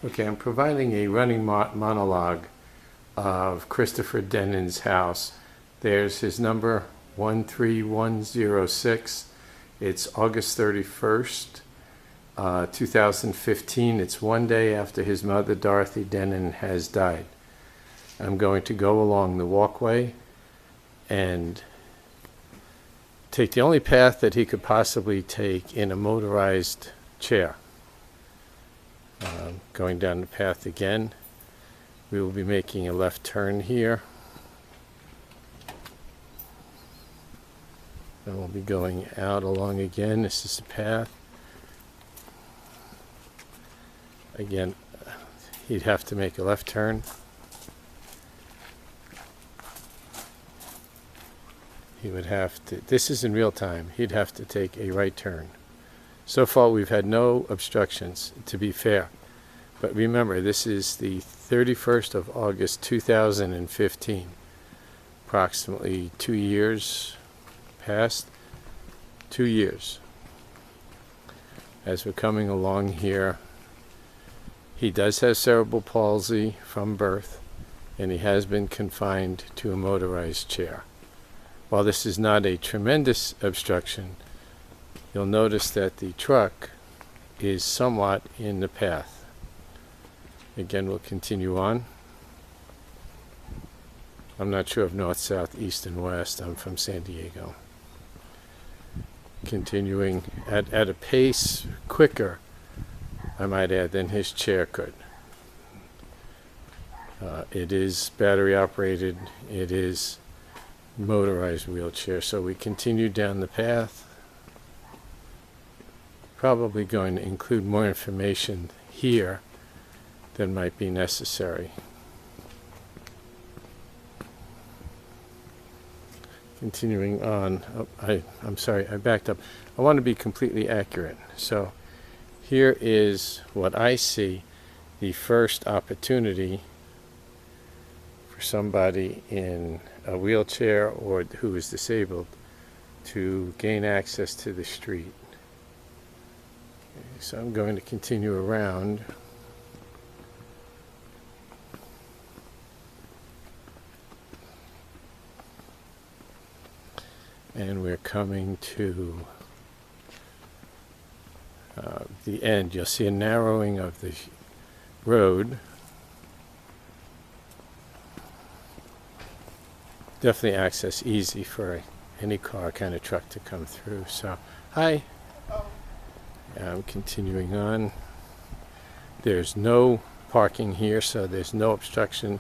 Okay, I'm providing a running monologue of Christopher Dennen's house. There's his number 13106. It's August 31st, 2015. It's one day after his mother, Dorothy Dennen, has died. I'm going to go along the walkway and take the only path that he could possibly take in a motorized chair. Going down the path again. We will be making a left turn here. And we'll be going out along again. This is the path. Again, he'd have to make a left turn. He would have to, this is in real time, he'd have to take a right turn. So far we've had no obstructions, to be fair. But remember, this is the 31st of August 2015. Approximately 2 years past. 2 years. As we're coming along here, he does have cerebral palsy from birth, and he has been confined to a motorized chair. While this is not a tremendous obstruction, you'll notice that the truck is somewhat in the path. Again, we'll continue on. I'm not sure of north, south, east, and west. I'm from San Diego. Continuing at a pace quicker, I might add, than his chair could. It is battery operated. It is motorized wheelchair. So we continue down the path. Probably going to include more information here than might be necessary. Continuing on, I'm sorry, I backed up. I want to be completely accurate. So here is what I see the first opportunity for somebody in a wheelchair or who is disabled to gain access to the street. So I'm going to continue around. And we're coming to the end. You'll see a narrowing of the road. Definitely access easy for any car, kind of truck to come through. So, hi. I'm continuing on. There's no parking here, so there's no obstruction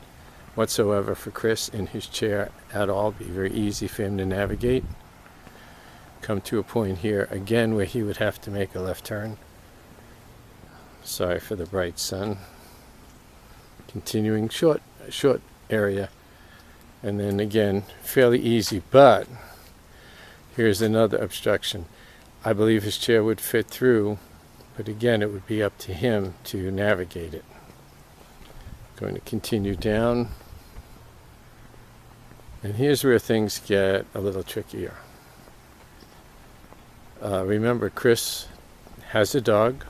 whatsoever for Chris in his chair at all. It'd be very easy for him to navigate. Come to a point here again where he would have to make a left turn. Sorry for the bright sun. Continuing short area, and then again fairly easy, but here's another obstruction. I believe his chair would fit through, but again it would be up to him to navigate it. Going to continue down, and here's where things get a little trickier. Remember, Chris has a dog.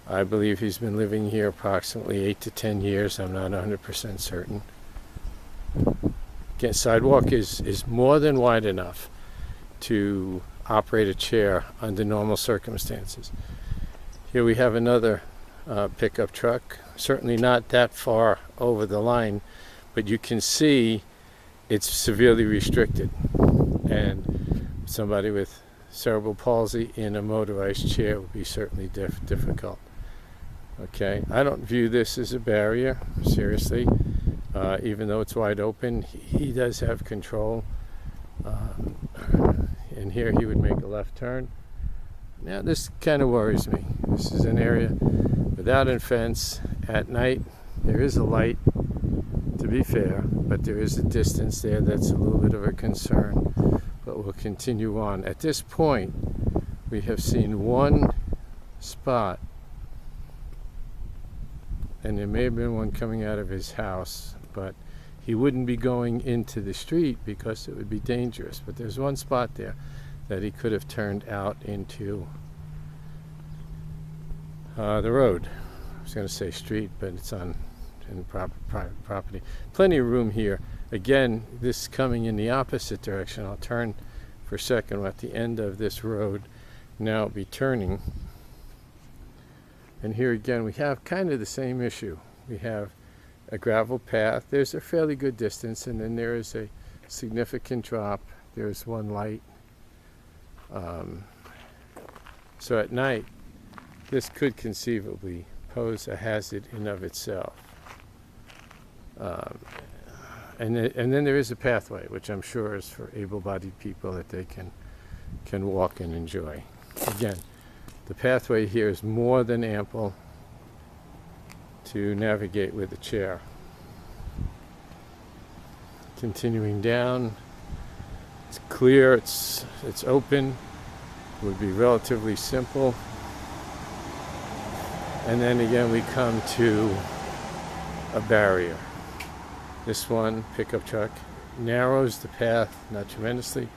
I believe he's been living here approximately 8 to 10 years. I'm not 100% certain. Again, sidewalk is more than wide enough to operate a chair under normal circumstances. Here we have another pickup truck. Certainly not that far over the line, but you can see it's severely restricted. And somebody with cerebral palsy in a motorized chair would be certainly difficult. Okay, I don't view this as a barrier, seriously. Even though it's wide open, he does have control. And here he would make a left turn. Now this kind of worries me. This is an area without a fence. At night there is a light, to be fair, but there is a distance there that's a little bit of a concern. But we'll continue on. At this point, we have seen one spot, and there may have been one coming out of his house, but he wouldn't be going into the street because it would be dangerous. But there's one spot there that he could have turned out into the road. was going to say street, but it's on in private property. Plenty of room here. Again, this coming in the opposite direction. I'll turn for a second. We're at the end of this road. Now I'll be turning. And here again, we have kind of the same issue. We have a gravel path. There's a fairly good distance, and then there is a significant drop. There's one light. So at night, this could conceivably pose a hazard in of itself. And then there is a pathway, which I'm sure is for able-bodied people that they can walk and enjoy. Again, the pathway here is more than ample to navigate with the chair. Continuing down, it's clear, it's open, it would be relatively simple. And then again we come to a barrier. This one, pickup truck, narrows the path, not tremendously.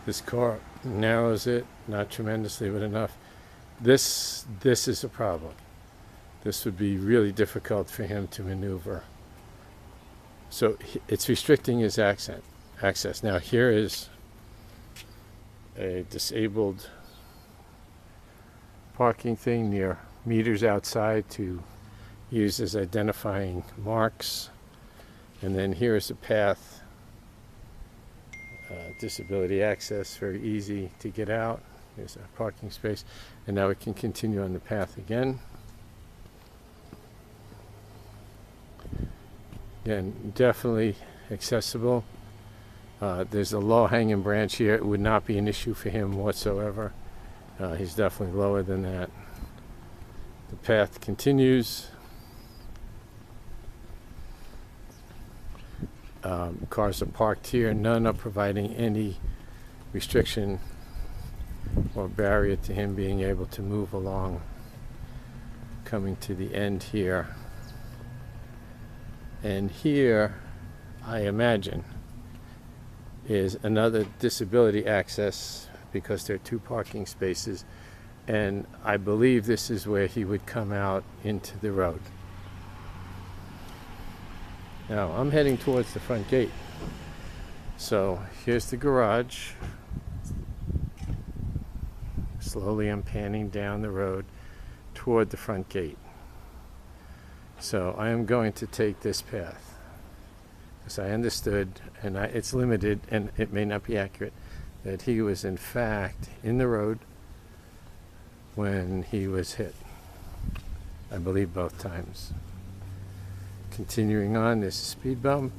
This car narrows it, not tremendously, but enough. This is a problem. This would be really difficult for him to maneuver. So it's restricting his access. Now here is a disabled parking thing near meters outside to use as identifying marks. And then here's a path, disability access, very easy to get out. There's a parking space. And now we can continue on the path again. Again, definitely accessible. There's a low-hanging branch here. It would not be an issue for him whatsoever. He's definitely lower than that. The path continues. Cars are parked here. None are providing any restriction or barrier to him being able to move along. Coming to the end here. And here, I imagine, is another disability access because there are two parking spaces. And I believe this is where he would come out into the road. Now, I'm heading towards the front gate. So, here's the garage. Slowly I'm panning down the road toward the front gate. So, I am going to take this path. Because I understood, and it's limited, and it may not be accurate, that he was in fact in the road when he was hit. I believe both times. Continuing on, there's a speed bump.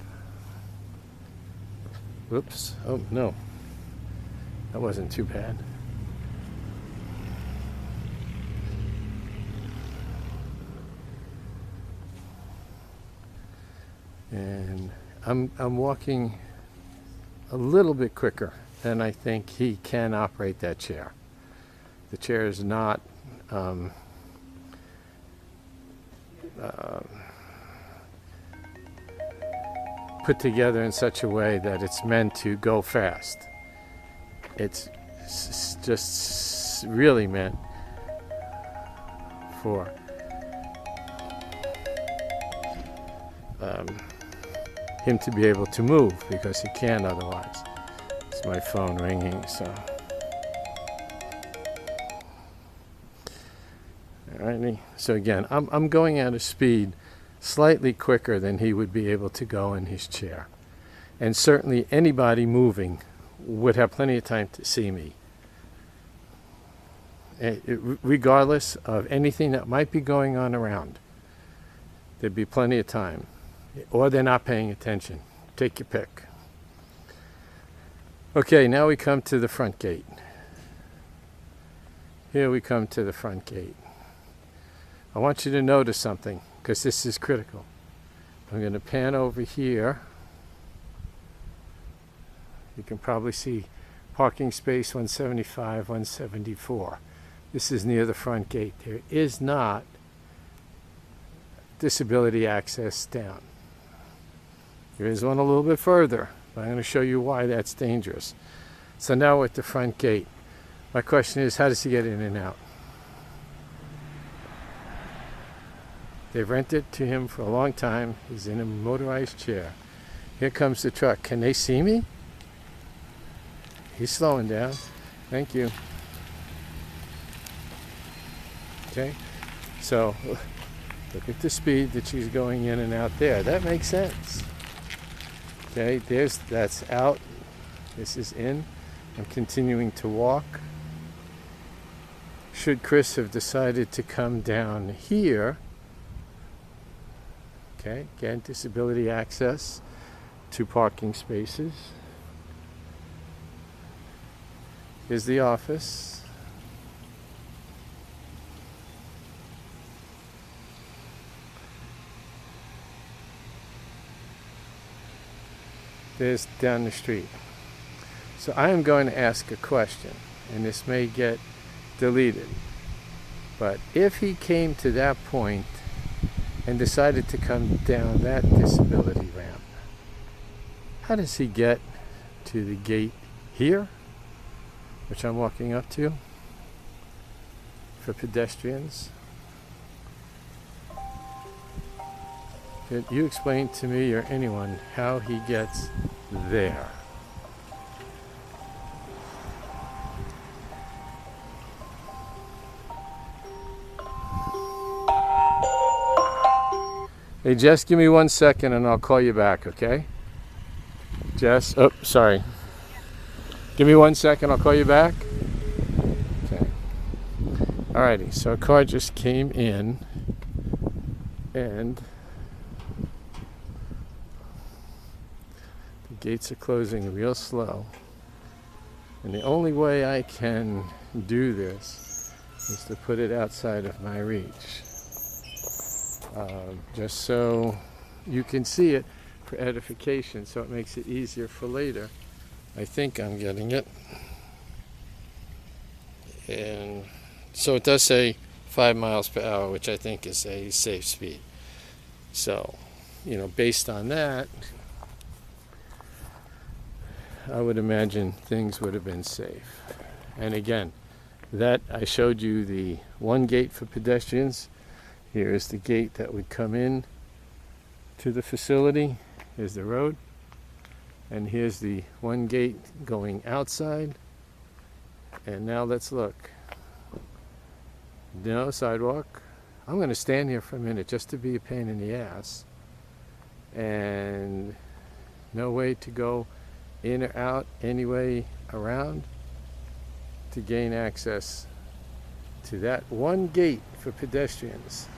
Whoops. Oh, no. That wasn't too bad. And I'm walking a little bit quicker than I think he can operate that chair. The chair is not put together in such a way that it's meant to go fast. It's just really meant for him to be able to move because he can't otherwise. It's my phone ringing, so. Alrighty. So again, I'm going at a speed slightly quicker than he would be able to go in his chair. And certainly anybody moving would have plenty of time to see me. Regardless of anything that might be going on around, there'd be plenty of time. Or they're not paying attention. Take your pick. Okay, now we come to the front gate. Here we come to the front gate. I want you to notice something, because this is critical. I'm going to pan over here. You can probably see parking space 175, 174. This is near the front gate. There is not disability access down. There is one a little bit further, but I'm going to show you why that's dangerous. So now we're at the front gate. My question is, how does he get in and out? They've rented to him for a long time. He's in a motorized chair. Here comes the truck. Can they see me? He's slowing down. Thank you. Okay, so look at the speed that she's going in and out there. That makes sense. Okay, that's out. This is in. I'm continuing to walk. Should Chris have decided to come down here, okay, again, disability access to parking spaces. Here's the office. There's down the street. So I am going to ask a question, and this may get deleted. But if he came to that point and decided to come down that disability ramp, how does he get to the gate here, which I'm walking up to, for pedestrians? Could you explain to me or anyone how he gets there? Hey Jess, give me 1 second and I'll call you back, okay? Jess, oh, sorry. Give me 1 second, I'll call you back. Okay. Alrighty, so a car just came in and the gates are closing real slow. And the only way I can do this is to put it outside of my reach. Just so you can see it for edification, so it makes it easier for later. I think I'm getting it. And so it does say 5 miles per hour, which I think is a safe speed. So, you know, based on that, I would imagine things would have been safe. And again, that I showed you the one gate for pedestrians. Here is the gate that would come in to the facility. Here's the road. And here's the one gate going outside. And now let's look. No sidewalk. I'm going to stand here for a minute just to be a pain in the ass. And no way to go in or out, any way around to gain access to that one gate for pedestrians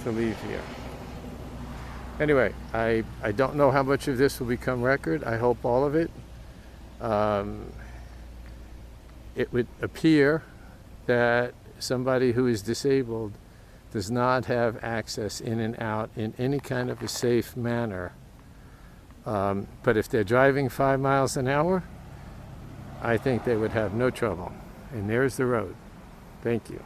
to leave here. Anyway, I don't know how much of this will become record. I hope all of it. It would appear that somebody who is disabled does not have access in and out in any kind of a safe manner. But if they're driving 5 miles an hour, I think they would have no trouble. And there's the road. Thank you.